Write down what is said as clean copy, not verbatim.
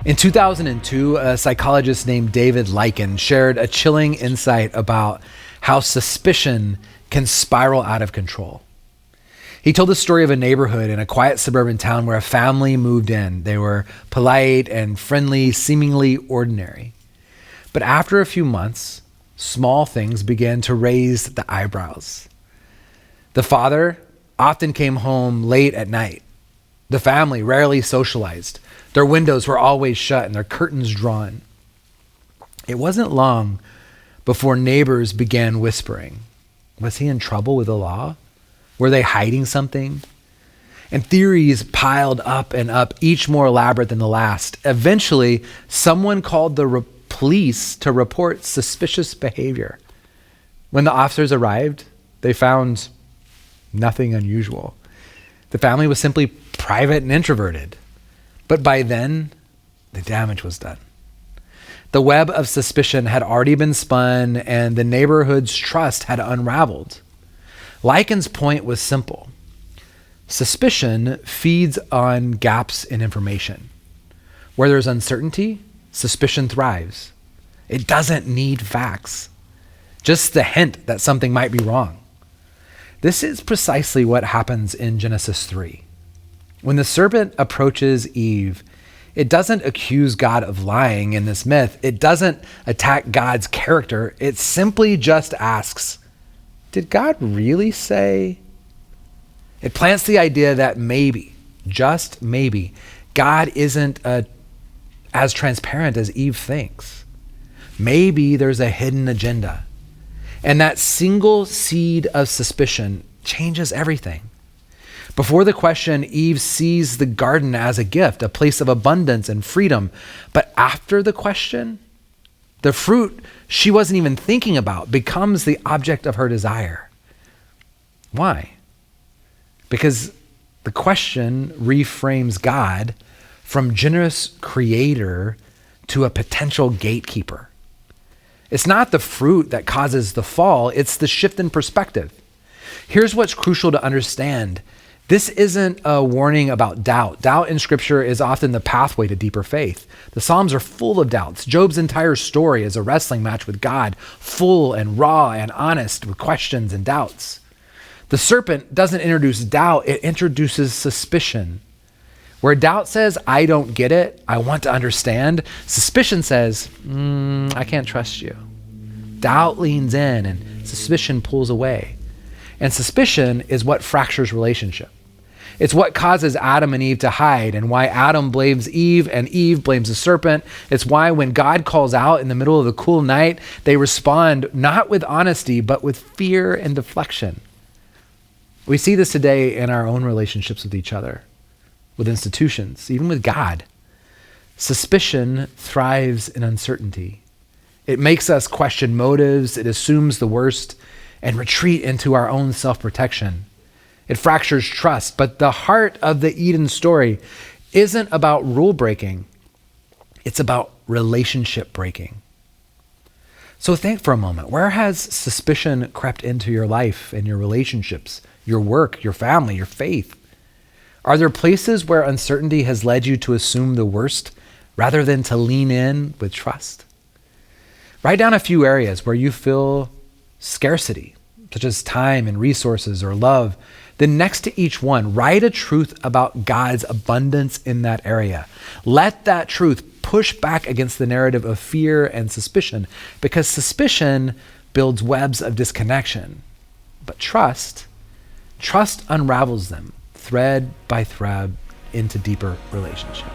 In 2002, a psychologist named David Lycan shared a chilling insight about how suspicion can spiral out of control. He told the story of a neighborhood in a quiet suburban town where a family moved in. They were polite and friendly, seemingly ordinary. But after a few months, small things began to raise the eyebrows. The father often came home late at night. The family rarely socialized. Their windows were always shut and their curtains drawn. It wasn't long before neighbors began whispering. Was he in trouble with the law? Were they hiding something? And theories piled up and up, each more elaborate than the last. Eventually, someone called the police to report suspicious behavior. When the officers arrived, they found nothing unusual. The family was simply private and introverted. But by then, the damage was done. The web of suspicion had already been spun and the neighborhood's trust had unraveled. Lycan's point was simple. Suspicion feeds on gaps in information. Where there's uncertainty, suspicion thrives. It doesn't need facts, just the hint that something might be wrong. This is precisely what happens in Genesis 3. When the serpent approaches Eve, it doesn't accuse God of lying in this myth. It doesn't attack God's character. It simply just asks, did God really say? It plants the idea that maybe, just maybe, God isn't as transparent as Eve thinks. Maybe there's a hidden agenda. And that single seed of suspicion changes everything. Before the question, Eve sees the garden as a gift, a place of abundance and freedom. But after the question, the fruit she wasn't even thinking about becomes the object of her desire. Why? Because the question reframes God from generous creator to a potential gatekeeper. It's not the fruit that causes the fall, it's the shift in perspective. Here's what's crucial to understand. This isn't a warning about doubt. Doubt in Scripture is often the pathway to deeper faith. The Psalms are full of doubts. Job's entire story is a wrestling match with God, full and raw and honest with questions and doubts. The serpent doesn't introduce doubt, it introduces suspicion. Where doubt says, I don't get it, I want to understand, suspicion says, I can't trust you. Doubt leans in and suspicion pulls away. And suspicion is what fractures relationship. It's what causes Adam and Eve to hide and why Adam blames Eve and Eve blames the serpent. It's why when God calls out in the middle of the cool night, they respond not with honesty, but with fear and deflection. We see this today in our own relationships with each other, with institutions, even with God. Suspicion thrives in uncertainty. It makes us question motives, it assumes the worst, and retreat into our own self-protection. It fractures trust, but the heart of the Eden story isn't about rule breaking. It's about relationship breaking. So think for a moment, where has suspicion crept into your life and your relationships, your work, your family, your faith? Are there places where uncertainty has led you to assume the worst rather than to lean in with trust? Write down a few areas where you feel scarcity, such as time and resources or love. Then next to each one, write a truth about God's abundance in that area. Let that truth push back against the narrative of fear and suspicion, because suspicion builds webs of disconnection. But trust unravels them thread by thread into deeper relationship.